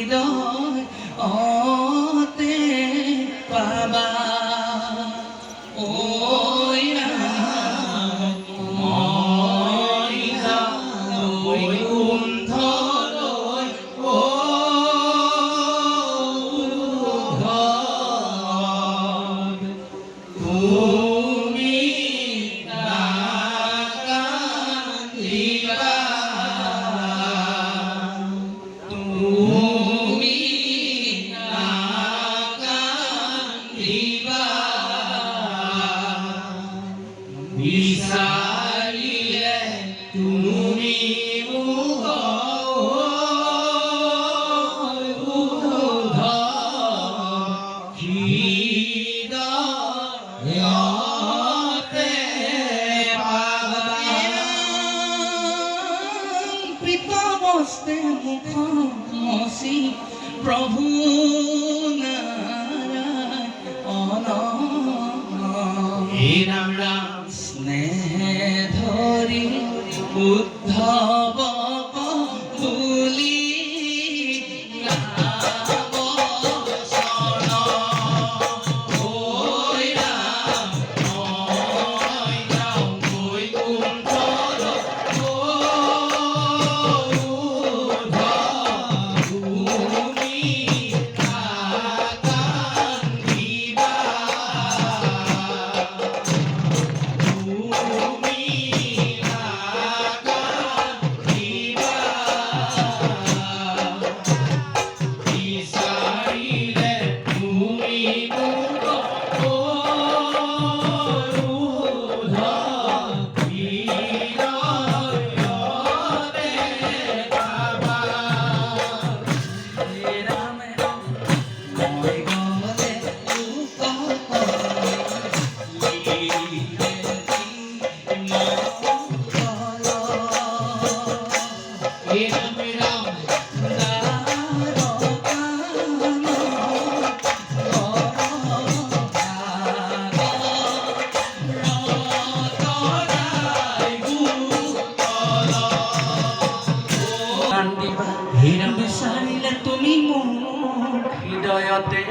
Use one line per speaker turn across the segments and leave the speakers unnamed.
হৃদয় অতে পাবা ঐ ৰাম মই যাওঁ বৈকুণ্ঠলৈ তুমি নাকান্দিবা তুমি নাকান্দিবা বিচাৰিলে তুমি মোক হৃদয়তে পাবা কৃতবস্তে মুখ মচি প্ৰভু নাৰায়ণ হে ৰাম ৰাম স্নেহে ধৰি উদ্ধৱ বুলি গাব শৰণ ঐ ৰাম মই যাওঁ বৈকুণ্ঠলৈ তুমি নাকান্দিবা তুমি নাকান্দিবা বিচাৰিলে তুমি মোক হৃদয়তে পাবা হে ৰাম মই গলে হে ৰাম ৰাম হীৰা বিচাৰিলে তুমি মোৰ হৃদয়তে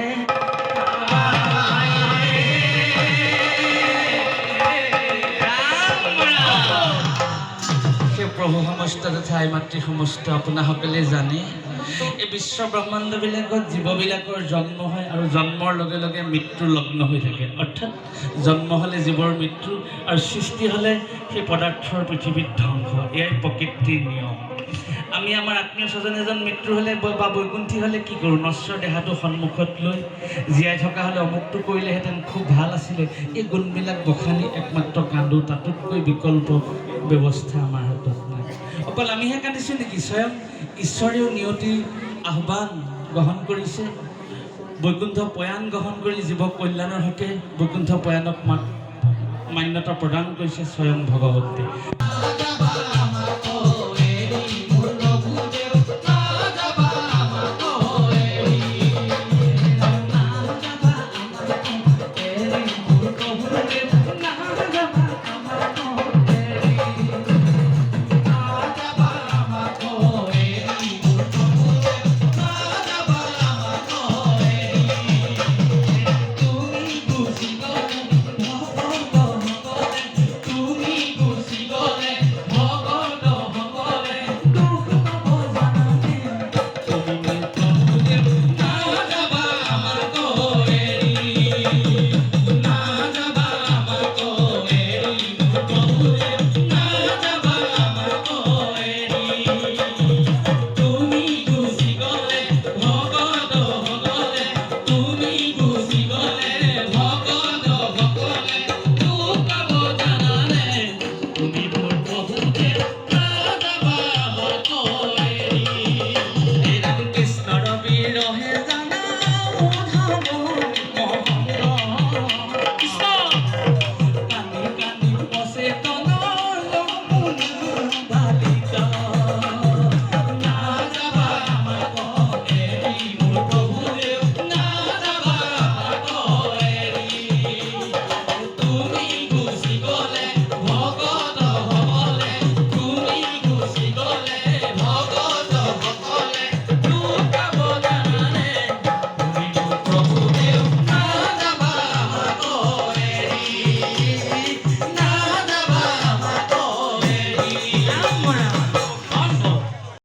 সেই প্ৰভু সমস্ত তথা মাতৃ সমস্ত আপোনাসকলে জানে এই বিশ্ব ব্ৰহ্মাণ্ডবিলাকত জীৱবিলাকৰ জন্ম হয় আৰু জন্মৰ লগে লগে মৃত্যু লগ্ন হৈ থাকে অৰ্থাৎ জন্ম হ'লে জীৱৰ মৃত্যু আৰু সৃষ্টি হ'লে সেই পদাৰ্থৰ পৃথিৱীত ধ্বংস এয়াই প্ৰকৃতিৰ নিয়ম আমি আমাৰ আত্মীয় স্বজন এজন মৃত্যু হ'লে বা বৈকুণ্ঠী হ'লে কি কৰোঁ নশ্বৰ দেহাটো সন্মুখত লৈ জীয়াই থকা হ'লে অমুকটো কৰিলেহেঁতেন খুব ভাল আছিলে এই গুণবিলাক বখানি একমাত্ৰ কান্দো তাতোতকৈ বিকল্প ব্যৱস্থা আমাৰ হাতত নাই অকল আমিহে কান্দিছোঁ নেকি স্বয়ং ঈশ্বৰেও নিয়তিৰ আহ্বান গ্ৰহণ কৰিছে বৈকুণ্ঠ প্ৰয়াণ গ্ৰহণ কৰি জীৱ কল্যাণৰ হকে বৈকুণ্ঠ প্ৰয়াণক মান্যতা প্ৰদান কৰিছে স্বয়ং ভগৱতী